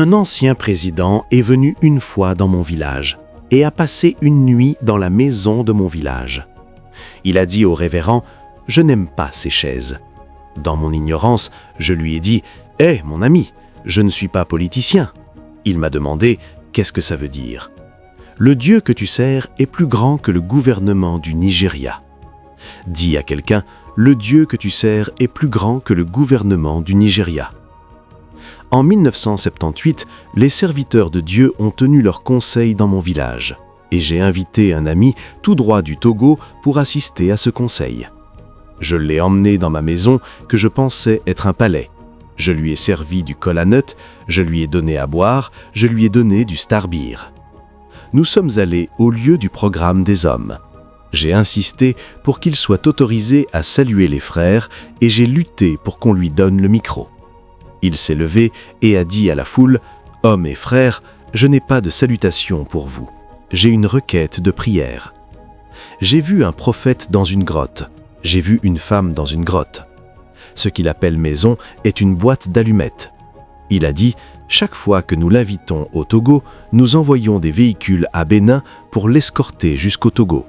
Un ancien président est venu une fois dans mon village et a passé une nuit dans la maison de mon village. Il a dit au révérend « Je n'aime pas ces chaises ». Dans mon ignorance, je lui ai dit « Hé, mon ami, je ne suis pas politicien ». Il m'a demandé « Qu'est-ce que ça veut dire ?» Le Dieu que tu sers est plus grand que le gouvernement du Nigeria. Dis à quelqu'un « Le Dieu que tu sers est plus grand que le gouvernement du Nigeria ». En 1978, les serviteurs de Dieu ont tenu leur conseil dans mon village et j'ai invité un ami tout droit du Togo pour assister à ce conseil. Je l'ai emmené dans ma maison que je pensais être un palais. Je lui ai servi du kola nut, je lui ai donné à boire, je lui ai donné du star beer. Nous sommes allés au lieu du programme des hommes. J'ai insisté pour qu'il soit autorisé à saluer les frères et j'ai lutté pour qu'on lui donne le micro. Il s'est levé et a dit à la foule « Hommes et frères, je n'ai pas de salutation pour vous. J'ai une requête de prière. J'ai vu un prophète dans une grotte. J'ai vu une femme dans une grotte. Ce qu'il appelle maison est une boîte d'allumettes. Il a dit « Chaque fois que nous l'invitons au Togo, nous envoyons des véhicules à Bénin pour l'escorter jusqu'au Togo. »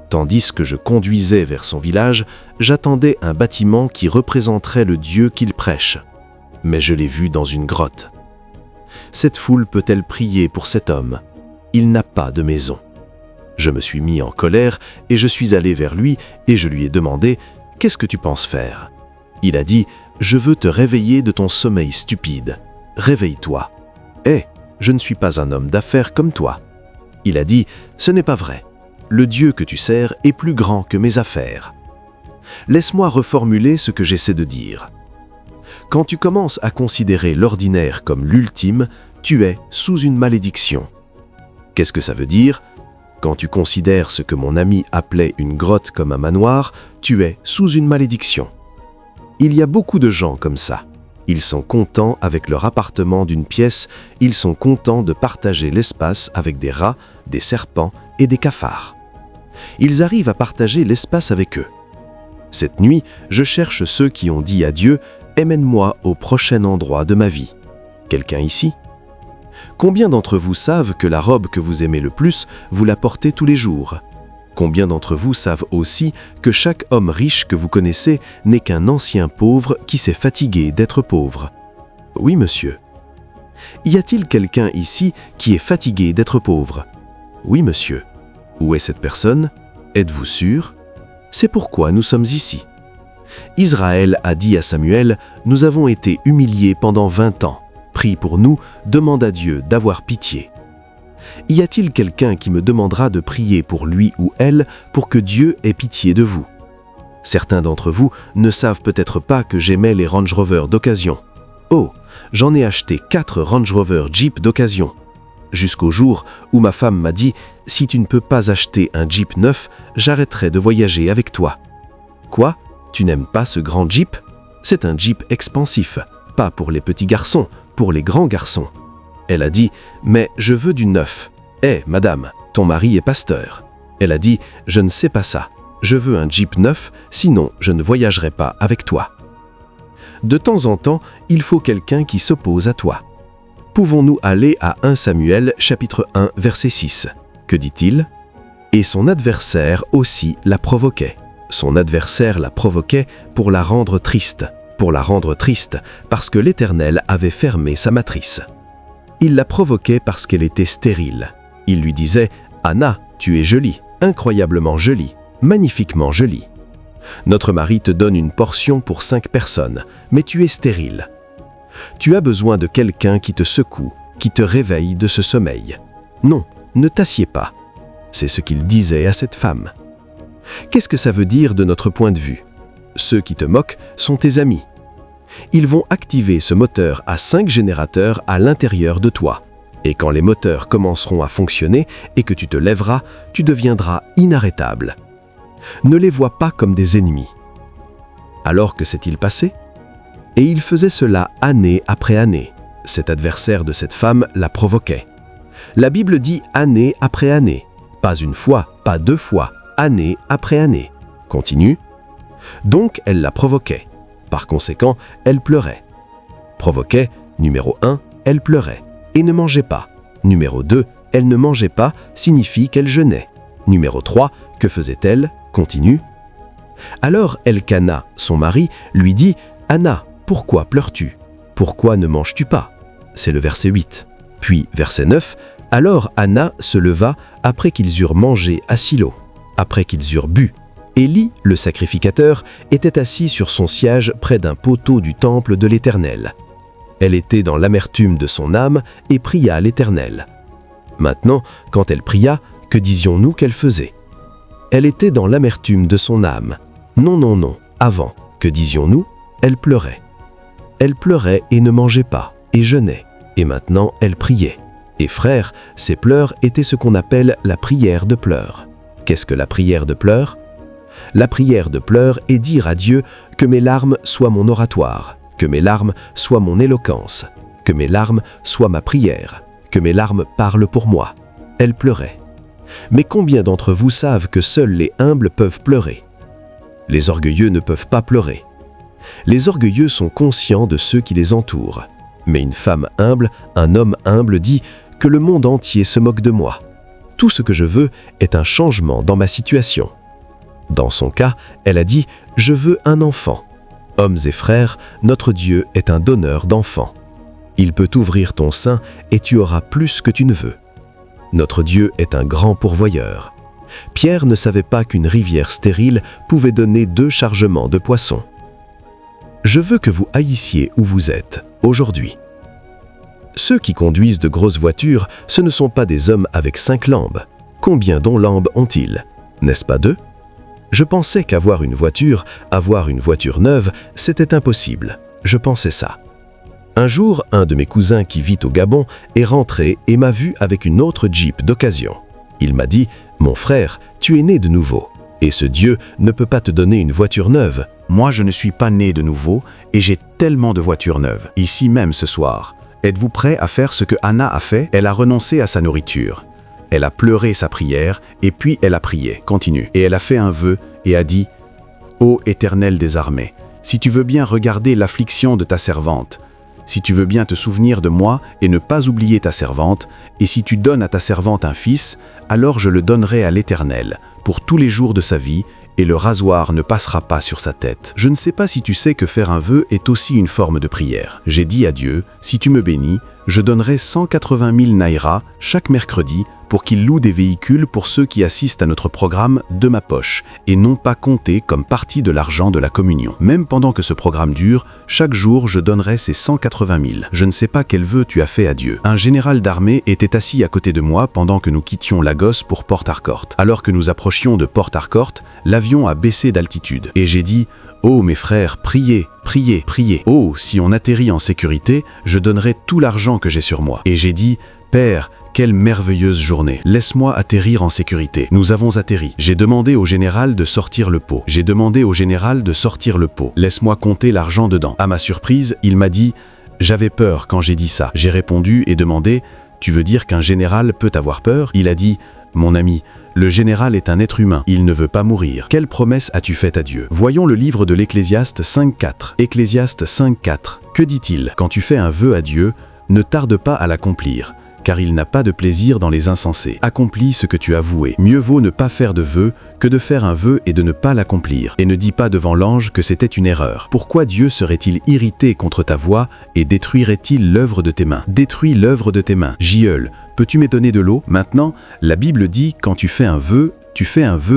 Tandis que je conduisais vers son village, j'attendais un bâtiment qui représenterait le Dieu qu'il prêche. Mais je l'ai vu dans une grotte. Cette foule peut-elle prier pour cet homme? Il n'a pas de maison. Je me suis mis en colère et je suis allé vers lui et je lui ai demandé « Qu'est-ce que tu penses faire ?» Il a dit « Je veux te réveiller de ton sommeil stupide. Réveille-toi. »« Hé, je ne suis pas un homme d'affaires comme toi. » Il a dit « Ce n'est pas vrai. Le Dieu que tu sers est plus grand que mes affaires. » Laisse-moi reformuler ce que j'essaie de dire. Quand tu commences à considérer l'ordinaire comme l'ultime, tu es sous une malédiction. Qu'est-ce que ça veut dire? Quand tu considères ce que mon ami appelait une grotte comme un manoir, tu es sous une malédiction. Il y a beaucoup de gens comme ça. Ils sont contents avec leur appartement d'une pièce, ils sont contents de partager l'espace avec des rats, des serpents et des cafards. Ils arrivent à partager l'espace avec eux. Cette nuit, je cherche ceux qui ont dit à Dieu « Emmène-moi au prochain endroit de ma vie ». Quelqu'un ici? Combien d'entre vous savent que la robe que vous aimez le plus, vous la portez tous les jours? Combien d'entre vous savent aussi que chaque homme riche que vous connaissez n'est qu'un ancien pauvre qui s'est fatigué d'être pauvre? Oui, monsieur. Y a-t-il quelqu'un ici qui est fatigué d'être pauvre? Oui, monsieur. Où est cette personne? Êtes-vous sûr? C'est pourquoi nous sommes ici. Israël a dit à Samuel « Nous avons été humiliés pendant 20 ans. Prie pour nous, demande à Dieu d'avoir pitié. » Y a-t-il quelqu'un qui me demandera de prier pour lui ou elle pour que Dieu ait pitié de vous? Certains d'entre vous ne savent peut-être pas que j'aimais les Range Rover d'occasion. Oh, j'en ai acheté 4 Range Rover Jeep d'occasion. Jusqu'au jour où ma femme m'a dit « Si tu ne peux pas acheter un Jeep neuf, j'arrêterai de voyager avec toi. » Quoi? Tu n'aimes pas ce grand Jeep? C'est un Jeep expansif, pas pour les petits garçons, pour les grands garçons. Elle a dit « Mais je veux du neuf. »« Hé, madame, ton mari est pasteur. » Elle a dit « Je ne sais pas ça. Je veux un Jeep neuf, sinon je ne voyagerai pas avec toi. » De temps en temps, il faut quelqu'un qui s'oppose à toi. Pouvons-nous aller à 1 Samuel, chapitre 1, verset 6? Que dit-il? « Et son adversaire aussi la provoquait. » Son adversaire la provoquait pour la rendre triste, parce que l'Éternel avait fermé sa matrice. Il la provoquait parce qu'elle était stérile. Il lui disait « Anna, tu es jolie, incroyablement jolie, magnifiquement jolie. Notre mari te donne une portion pour 5 personnes, mais tu es stérile. Tu as besoin de quelqu'un qui te secoue, qui te réveille de ce sommeil. Non, ne t'assieds pas. » C'est ce qu'il disait à cette femme. Qu'est-ce que ça veut dire de notre point de vue? Ceux qui te moquent sont tes amis. Ils vont activer ce moteur à 5 générateurs à l'intérieur de toi. Et quand les moteurs commenceront à fonctionner et que tu te lèveras, tu deviendras inarrêtable. Ne les vois pas comme des ennemis. Alors que s'est-il passé? Et il faisait cela année après année. Cet adversaire de cette femme la provoquait. La Bible dit année après année. Pas une fois, pas 2 fois. Année après année. Continue. Donc, elle la provoquait. Par conséquent, elle pleurait. Provoquait, numéro 1, elle pleurait et ne mangeait pas. Numéro 2, elle ne mangeait pas signifie qu'elle jeûnait. Numéro 3, que faisait-elle? Continue. Alors Elkana, son mari, lui dit « Anna, pourquoi pleures-tu? Pourquoi ne manges-tu pas ?» C'est le verset 8. Puis verset 9, « Alors Anna se leva après qu'ils eurent mangé à Silo, après qu'ils eurent bu. Élie, le sacrificateur, était assis sur son siège près d'un poteau du temple de l'Éternel. Elle était dans l'amertume de son âme et pria à l'Éternel. Maintenant, quand elle pria, que disions-nous qu'elle faisait? Elle était dans l'amertume de son âme. Non, non, non, avant, que disions-nous? Elle pleurait. Elle pleurait et ne mangeait pas, et jeûnait. Et maintenant, elle priait. Et frères, ces pleurs étaient ce qu'on appelle la prière de pleurs. Qu'est-ce que la prière de pleurs? La prière de pleurs est dire à Dieu que mes larmes soient mon oratoire, que mes larmes soient mon éloquence, que mes larmes soient ma prière, que mes larmes parlent pour moi. Elle pleurait. Mais combien d'entre vous savent que seuls les humbles peuvent pleurer? Les orgueilleux ne peuvent pas pleurer. Les orgueilleux sont conscients de ceux qui les entourent. Mais une femme humble, un homme humble dit que le monde entier se moque de moi. Tout ce que je veux est un changement dans ma situation. Dans son cas, elle a dit « Je veux un enfant ». Hommes et frères, notre Dieu est un donneur d'enfants. Il peut ouvrir ton sein et tu auras plus que tu ne veux. Notre Dieu est un grand pourvoyeur. Pierre ne savait pas qu'une rivière stérile pouvait donner 2 chargements de poissons. Je veux que vous haïssiez où vous êtes, aujourd'hui. Ceux qui conduisent de grosses voitures, ce ne sont pas des hommes avec 5 lambes. Combien dont lambes ont-ils? N'est-ce pas 2? Je pensais qu'avoir une voiture neuve, c'était impossible. Je pensais ça. Un jour, un de mes cousins qui vit au Gabon est rentré et m'a vu avec une autre Jeep d'occasion. Il m'a dit « Mon frère, tu es né de nouveau. Et ce Dieu ne peut pas te donner une voiture neuve. » Moi, je ne suis pas né de nouveau et j'ai tellement de voitures neuves, ici même ce soir. Êtes-vous prêts à faire ce que Anna a fait? Elle a renoncé à sa nourriture. Elle a pleuré sa prière et puis elle a prié. Continue. Et elle a fait un vœu et a dit « Ô Éternel des armées, si tu veux bien regarder l'affliction de ta servante, si tu veux bien te souvenir de moi et ne pas oublier ta servante, et si tu donnes à ta servante un fils, alors je le donnerai à l'Éternel pour tous les jours de sa vie, et le rasoir ne passera pas sur sa tête. Je ne sais pas si tu sais que faire un vœu est aussi une forme de prière. J'ai dit à Dieu, si tu me bénis, je donnerai 180 000 naira chaque mercredi pour qu'il loue des véhicules pour ceux qui assistent à notre programme de ma poche et non pas compté comme partie de l'argent de la communion. Même pendant que ce programme dure, chaque jour je donnerai ces 180 000. Je ne sais pas quel vœu tu as fait à Dieu. Un général d'armée était assis à côté de moi pendant que nous quittions Lagos pour Port Harcourt. Alors que nous approchions de Port Harcourt, l'avion a baissé d'altitude et j'ai dit « Oh mes frères, priez, priez, priez. Oh, si on atterrit en sécurité, je donnerai tout l'argent que j'ai sur moi. » Et j'ai dit « Père, quelle merveilleuse journée. Laisse-moi atterrir en sécurité. » Nous avons atterri. J'ai demandé au général de sortir le pot. J'ai demandé au général de sortir le pot. Laisse-moi compter l'argent dedans. À ma surprise, il m'a dit « J'avais peur quand j'ai dit ça. » J'ai répondu et demandé « Tu veux dire qu'un général peut avoir peur ?» Il a dit « Mon ami, le général est un être humain. Il ne veut pas mourir. Quelle promesse as-tu faite à Dieu ?» Voyons le livre de l'Ecclésiaste 5.4. Ecclésiaste 5.4. Que dit-il? Quand tu fais un vœu à Dieu, ne tarde pas à l'accomplir, car il n'a pas de plaisir dans les insensés. Accomplis ce que tu as voué. Mieux vaut ne pas faire de vœu que de faire un vœu et de ne pas l'accomplir. Et ne dis pas devant l'ange que c'était une erreur. Pourquoi Dieu serait-il irrité contre ta voix et détruirait-il l'œuvre de tes mains? Détruis l'œuvre de tes mains. Jieul, peux-tu m'étonner de l'eau? Maintenant, la Bible dit, quand tu fais un vœu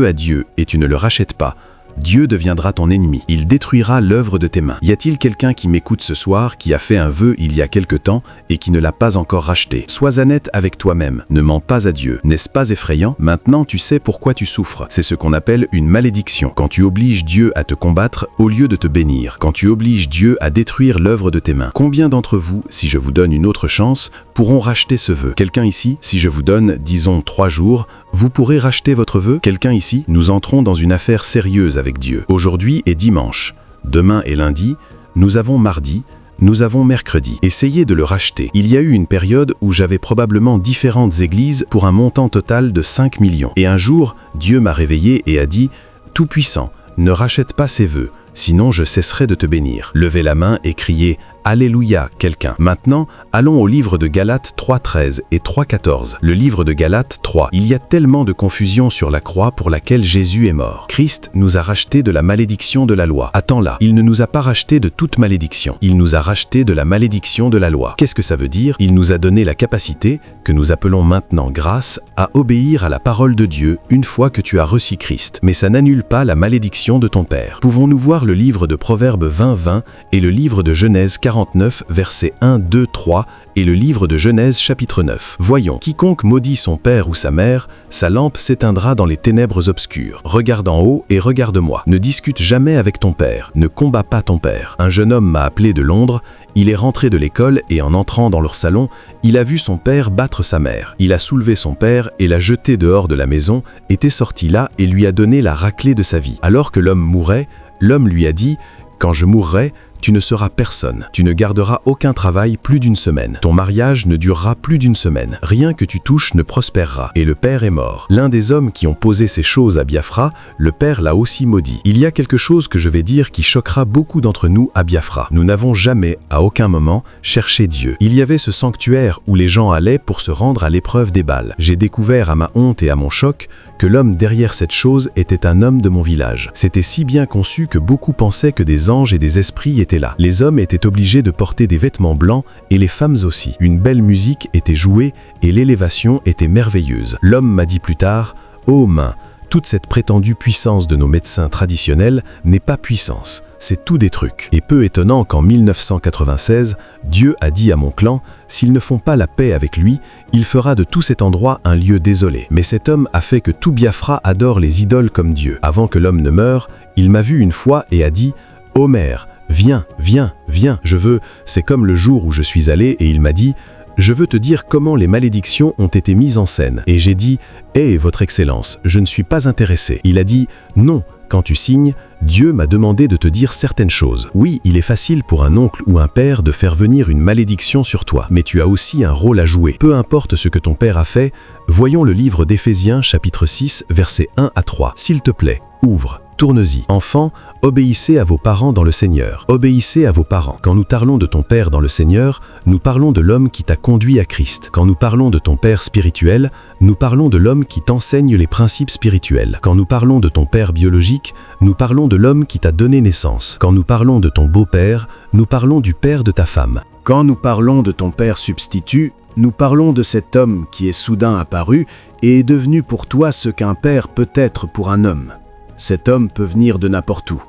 à Dieu et tu ne le rachètes pas. Dieu deviendra ton ennemi. Il détruira l'œuvre de tes mains. Y a-t-il quelqu'un qui m'écoute ce soir qui a fait un vœu il y a quelque temps et qui ne l'a pas encore racheté? Sois honnête avec toi-même. Ne mens pas à Dieu. N'est-ce pas effrayant? Maintenant, tu sais pourquoi tu souffres. C'est ce qu'on appelle une malédiction. Quand tu obliges Dieu à te combattre au lieu de te bénir. Quand tu obliges Dieu à détruire l'œuvre de tes mains. Combien d'entre vous, si je vous donne une autre chance, pourront racheter ce vœu? Quelqu'un ici, si je vous donne, disons, 3 jours, vous pourrez racheter votre vœu? Quelqu'un ici? Nous entrons dans une affaire sérieuse avec Dieu. Aujourd'hui est dimanche, demain est lundi, nous avons mardi, nous avons mercredi. Essayez de le racheter. Il y a eu une période où j'avais probablement différentes églises pour un montant total de 5 millions. Et un jour, Dieu m'a réveillé et a dit « Tout-Puissant, ne rachète pas ces vœux, sinon je cesserai de te bénir. » Levez la main et criez Alléluia, quelqu'un. Maintenant, allons au livre de Galates 3.13 et 3.14. Le livre de Galates 3. Il y a tellement de confusion sur la croix pour laquelle Jésus est mort. Christ nous a rachetés de la malédiction de la loi. Attends là, il ne nous a pas rachetés de toute malédiction. Il nous a rachetés de la malédiction de la loi. Qu'est-ce que ça veut dire? Il nous a donné la capacité, que nous appelons maintenant grâce, à obéir à la parole de Dieu une fois que tu as reçu Christ. Mais ça n'annule pas la malédiction de ton père. Pouvons-nous voir le livre de Proverbes 20.20 et le livre de Genèse 49, versets 1, 2, 3 et le livre de Genèse chapitre 9. Voyons, quiconque maudit son père ou sa mère, sa lampe s'éteindra dans les ténèbres obscures. Regarde en haut et regarde-moi. Ne discute jamais avec ton père. Ne combats pas ton père. Un jeune homme m'a appelé de Londres. Il est rentré de l'école et en entrant dans leur salon, il a vu son père battre sa mère. Il a soulevé son père et l'a jeté dehors de la maison, était sorti là et lui a donné la raclée de sa vie. Alors que l'homme mourait, l'homme lui a dit « Quand je mourrai, tu ne seras personne. Tu ne garderas aucun travail plus d'une semaine. Ton mariage ne durera plus d'une semaine. Rien que tu touches ne prospérera. » Et le père est mort. L'un des hommes qui ont posé ces choses à Biafra, le père l'a aussi maudit. Il y a quelque chose que je vais dire qui choquera beaucoup d'entre nous à Biafra. Nous n'avons jamais, à aucun moment, cherché Dieu. Il y avait ce sanctuaire où les gens allaient pour se rendre à l'épreuve des Baals. J'ai découvert à ma honte et à mon choc que l'homme derrière cette chose était un homme de mon village. C'était si bien conçu que beaucoup pensaient que des anges et des esprits étaient là. Les hommes étaient obligés de porter des vêtements blancs et les femmes aussi. Une belle musique était jouée et l'élévation était merveilleuse. L'homme m'a dit plus tard « Oh main, toute cette prétendue puissance de nos médecins traditionnels n'est pas puissance, c'est tout des trucs. » Et peu étonnant qu'en 1996, Dieu a dit à mon clan « S'ils ne font pas la paix avec lui, il fera de tout cet endroit un lieu désolé. » Mais cet homme a fait que tout Biafra adore les idoles comme Dieu. Avant que l'homme ne meure, il m'a vu une fois et a dit « Omer, viens, viens, viens, je veux... » C'est comme le jour où je suis allé et il m'a dit « Je veux te dire comment les malédictions ont été mises en scène. » Et j'ai dit « Eh, votre Excellence, je ne suis pas intéressé. » Il a dit « Non, quand tu signes, Dieu m'a demandé de te dire certaines choses. Oui, il est facile pour un oncle ou un père de faire venir une malédiction sur toi, mais tu as aussi un rôle à jouer. Peu importe ce que ton père a fait, voyons le livre d'Éphésiens chapitre 6, versets 1 à 3. S'il te plaît, ouvre. Tourne-y. Enfants, obéissez à vos parents dans le Seigneur. Obéissez à vos parents. Quand nous parlons de ton Père dans le Seigneur, nous parlons de l'homme qui t'a conduit à Christ. Quand nous parlons de ton Père spirituel, nous parlons de l'homme qui t'enseigne les principes spirituels. Quand nous parlons de ton Père biologique, nous parlons de l'homme qui t'a donné naissance. Quand nous parlons de ton beau-père, nous parlons du père de ta femme. Quand nous parlons de ton Père substitut, nous parlons de cet homme qui est soudain apparu et est devenu pour toi ce qu'un père peut être pour un homme. Cet homme peut venir de n'importe où.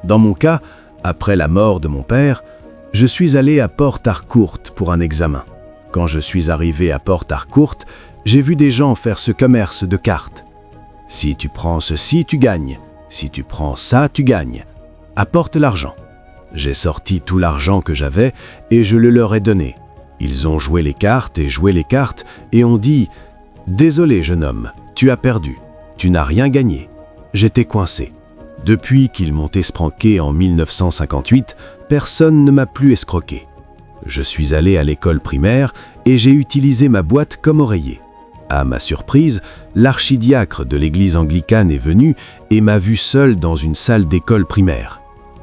Dans mon cas, après la mort de mon père, je suis allé à Port Harcourt pour un examen. Quand je suis arrivé à Port Harcourt, j'ai vu des gens faire ce commerce de cartes. Si tu prends ceci, tu gagnes. Si tu prends ça, tu gagnes. Apporte l'argent. J'ai sorti tout l'argent que j'avais et je le leur ai donné. Ils ont joué les cartes et ont dit « Désolé jeune homme, tu as perdu, tu n'as rien gagné. » J'étais coincé. Depuis qu'ils m'ont escroqué en 1958, personne ne m'a plus escroqué. Je suis allé à l'école primaire et j'ai utilisé ma boîte comme oreiller. À ma surprise, l'archidiacre de l'église anglicane est venu et m'a vu seul dans une salle d'école primaire.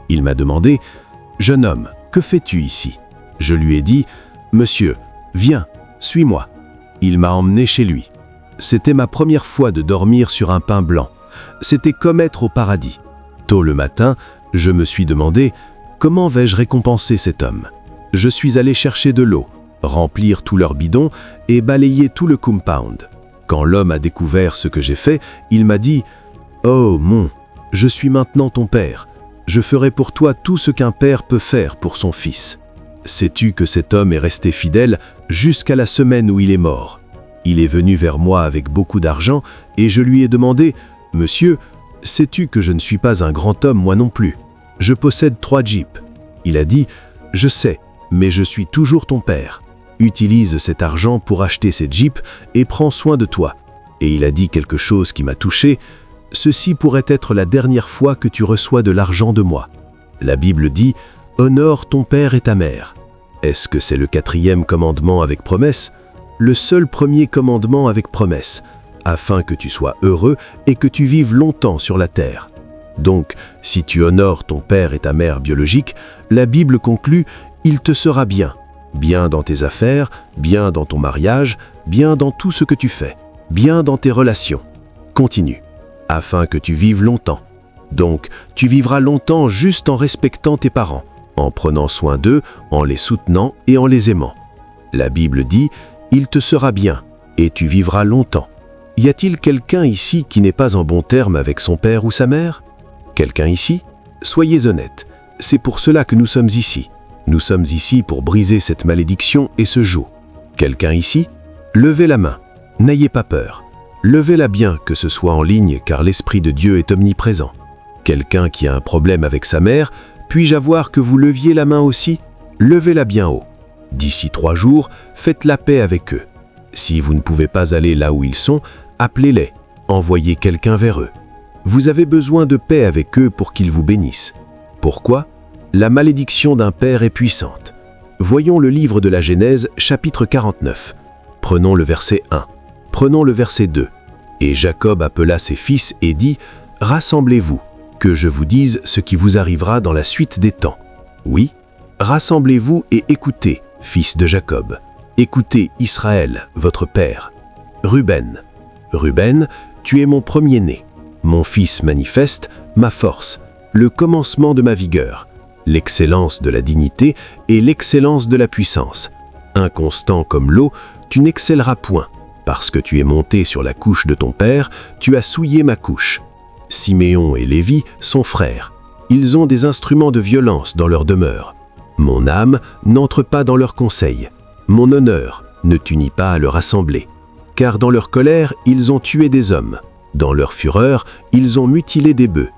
Il m'a demandé « Jeune homme, que fais-tu ici ?» Je lui ai dit « Monsieur, viens, suis-moi. » Il m'a emmené chez lui. C'était ma première fois de dormir sur un pain blanc. C'était comme être au paradis. Tôt le matin, je me suis demandé « Comment vais-je récompenser cet homme ?» Je suis allé chercher de l'eau, remplir tout leur bidon et balayer tout le compound. Quand l'homme a découvert ce que j'ai fait, il m'a dit « Oh mon, je suis maintenant ton père. Je ferai pour toi tout ce qu'un père peut faire pour son fils. » Sais-tu que cet homme est resté fidèle jusqu'à la semaine où il est mort? Il est venu vers moi avec beaucoup d'argent et je lui ai demandé « Monsieur, sais-tu que je ne suis pas un grand homme moi non plus? Je possède 3 jeeps. » Il a dit « Je sais, mais je suis toujours ton père. Utilise cet argent pour acheter ces jeeps et prends soin de toi. » Et il a dit quelque chose qui m'a touché. « Ceci pourrait être la dernière fois que tu reçois de l'argent de moi. » La Bible dit « Honore ton père et ta mère. » Est-ce que c'est le 4e commandement avec promesse? Le seul premier commandement avec promesse, afin que tu sois heureux et que tu vives longtemps sur la terre. Donc, si tu honores ton père et ta mère biologique, la Bible conclut il te sera bien. Bien dans tes affaires, bien dans ton mariage, bien dans tout ce que tu fais, bien dans tes relations. Continue, afin que tu vives longtemps. Donc, tu vivras longtemps juste en respectant tes parents, en prenant soin d'eux, en les soutenant et en les aimant. La Bible dit « Il te sera bien, et tu vivras longtemps ». Y a-t-il quelqu'un ici qui n'est pas en bon terme avec son père ou sa mère? Quelqu'un ici? Soyez honnête, c'est pour cela que nous sommes ici. Nous sommes ici pour briser cette malédiction et ce joug. Quelqu'un ici? Levez la main, n'ayez pas peur. Levez-la bien, que ce soit en ligne, car l'Esprit de Dieu est omniprésent. Quelqu'un qui a un problème avec sa mère, puis-je avoir que vous leviez la main aussi? Levez-la bien haut. D'ici 3 jours, faites la paix avec eux. Si vous ne pouvez pas aller là où ils sont, appelez-les, envoyez quelqu'un vers eux. Vous avez besoin de paix avec eux pour qu'ils vous bénissent. Pourquoi? La malédiction d'un père est puissante. Voyons le livre de la Genèse, chapitre 49. Prenons le verset 1. Prenons le verset 2. Et Jacob appela ses fils et dit « Rassemblez-vous, que je vous dise ce qui vous arrivera dans la suite des temps. Oui, rassemblez-vous et écoutez, fils de Jacob. Écoutez Israël, votre père. Ruben. Ruben, tu es mon premier-né, mon fils manifeste, ma force, le commencement de ma vigueur, l'excellence de la dignité et l'excellence de la puissance. Inconstant comme l'eau, tu n'excelleras point. Parce que tu es monté sur la couche de ton père, tu as souillé ma couche. Siméon et Lévi sont frères. Ils ont des instruments de violence dans leur demeure. Mon âme n'entre pas dans leurs conseils. Mon honneur ne t'unit pas à leur assemblée. Car dans leur colère, ils ont tué des hommes. Dans leur fureur, ils ont mutilé des bœufs.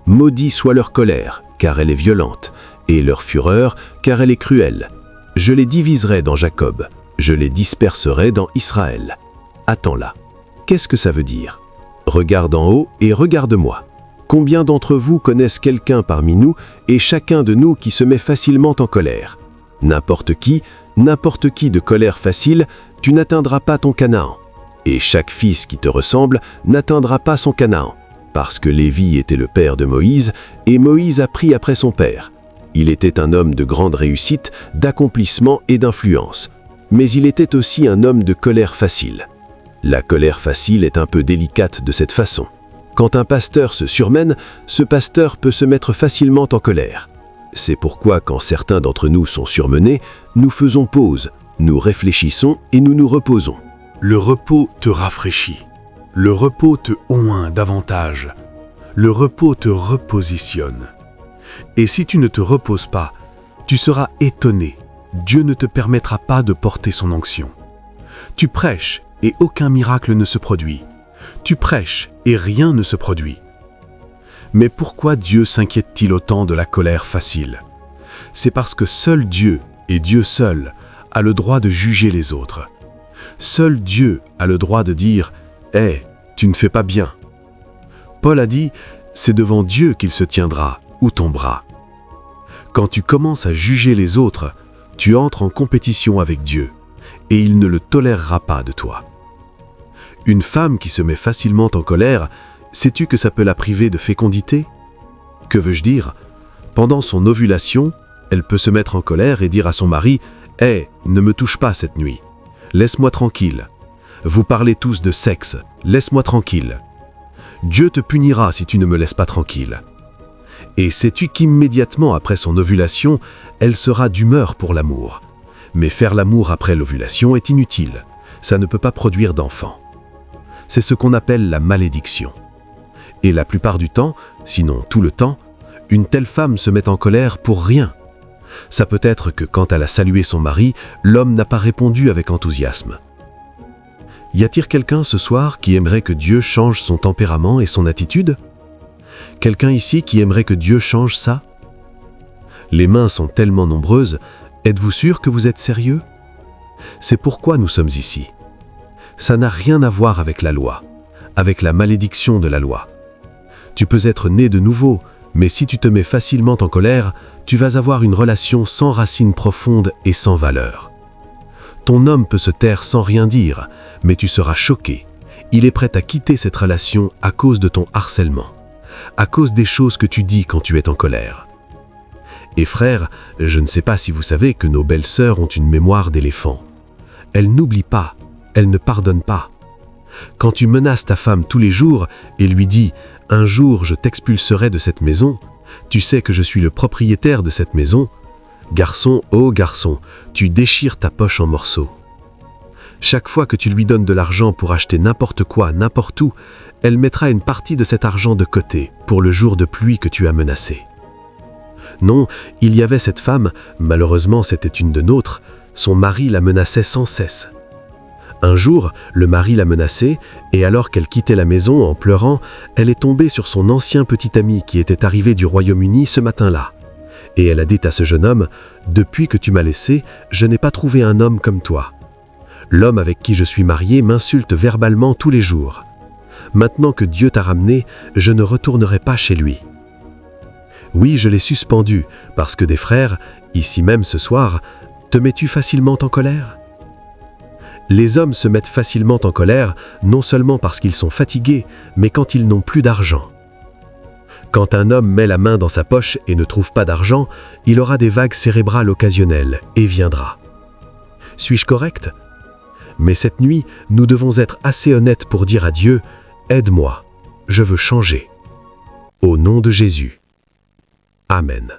Maudit soit leur colère, car elle est violente, et leur fureur, car elle est cruelle. Je les diviserai dans Jacob, je les disperserai dans Israël. Attends là. Qu'est-ce que ça veut dire? Regarde en haut et regarde-moi. Combien d'entre vous connaissent quelqu'un parmi nous et chacun de nous qui se met facilement en colère? N'importe qui de colère facile, tu n'atteindras pas ton Canaan. Et chaque fils qui te ressemble n'atteindra pas son Canaan. Parce que Lévi était le père de Moïse, et Moïse a pris après son père. Il était un homme de grande réussite, d'accomplissement et d'influence. Mais il était aussi un homme de colère facile. La colère facile est un peu délicate de cette façon. Quand un pasteur se surmène, ce pasteur peut se mettre facilement en colère. C'est pourquoi quand certains d'entre nous sont surmenés, nous faisons pause, nous réfléchissons et nous nous reposons. Le repos te rafraîchit. Le repos te oint davantage. Le repos te repositionne. Et si tu ne te reposes pas, tu seras étonné. Dieu ne te permettra pas de porter son onction. Tu prêches et aucun miracle ne se produit. Tu prêches et rien ne se produit. Mais pourquoi Dieu s'inquiète-t-il autant de la colère facile? C'est parce que seul Dieu, et Dieu seul, a le droit de juger les autres. Seul Dieu a le droit de dire « Hé, tu ne fais pas bien ». Paul a dit « C'est devant Dieu qu'il se tiendra ou tombera ». Quand tu commences à juger les autres, tu entres en compétition avec Dieu, et il ne le tolérera pas de toi. Une femme qui se met facilement en colère, sais-tu que ça peut la priver de fécondité? Que veux-je dire? Pendant son ovulation, elle peut se mettre en colère et dire à son mari « Hé, ne me touche pas cette nuit. Laisse-moi tranquille. Vous parlez tous de sexe, laisse-moi tranquille. Dieu te punira si tu ne me laisses pas tranquille. » Et sais-tu qu'immédiatement après son ovulation, elle sera d'humeur pour l'amour. Mais faire l'amour après l'ovulation est inutile. Ça ne peut pas produire d'enfant. C'est ce qu'on appelle la malédiction. Et la plupart du temps, sinon tout le temps, une telle femme se met en colère pour rien. Ça peut être que quand elle a salué son mari, l'homme n'a pas répondu avec enthousiasme. Y a-t-il quelqu'un ce soir qui aimerait que Dieu change son tempérament et son attitude? Quelqu'un ici qui aimerait que Dieu change ça? Les mains sont tellement nombreuses, êtes-vous sûr que vous êtes sérieux? C'est pourquoi nous sommes ici. Ça n'a rien à voir avec la loi, avec la malédiction de la loi. Tu peux être né de nouveau, mais si tu te mets facilement en colère, tu vas avoir une relation sans racines profondes et sans valeur. Ton homme peut se taire sans rien dire, mais tu seras choqué. Il est prêt à quitter cette relation à cause de ton harcèlement, à cause des choses que tu dis quand tu es en colère. Et frères, je ne sais pas si vous savez que nos belles-sœurs ont une mémoire d'éléphant. Elles n'oublient pas, elles ne pardonnent pas. Quand tu menaces ta femme tous les jours et lui dis « Un jour je t'expulserai de cette maison », tu sais que je suis le propriétaire de cette maison. Garçon, oh garçon, tu déchires ta poche en morceaux. Chaque fois que tu lui donnes de l'argent pour acheter n'importe quoi, n'importe où, elle mettra une partie de cet argent de côté pour le jour de pluie que tu as menacé. Non, il y avait cette femme, malheureusement c'était une de nôtres, son mari la menaçait sans cesse. Un jour, le mari l'a menacée, et alors qu'elle quittait la maison en pleurant, elle est tombée sur son ancien petit ami qui était arrivé du Royaume-Uni ce matin-là. Et elle a dit à ce jeune homme « Depuis que tu m'as laissé, je n'ai pas trouvé un homme comme toi. L'homme avec qui je suis mariée m'insulte verbalement tous les jours. Maintenant que Dieu t'a ramené, je ne retournerai pas chez lui. » Oui, je l'ai suspendu, parce que des frères, ici même ce soir, te mets-tu facilement en colère ? Les hommes se mettent facilement en colère, non seulement parce qu'ils sont fatigués, mais quand ils n'ont plus d'argent. Quand un homme met la main dans sa poche et ne trouve pas d'argent, il aura des vagues cérébrales occasionnelles et viendra. Suis-je correct ? Mais cette nuit, nous devons être assez honnêtes pour dire à Dieu « Aide-moi, je veux changer. » Au nom de Jésus. Amen.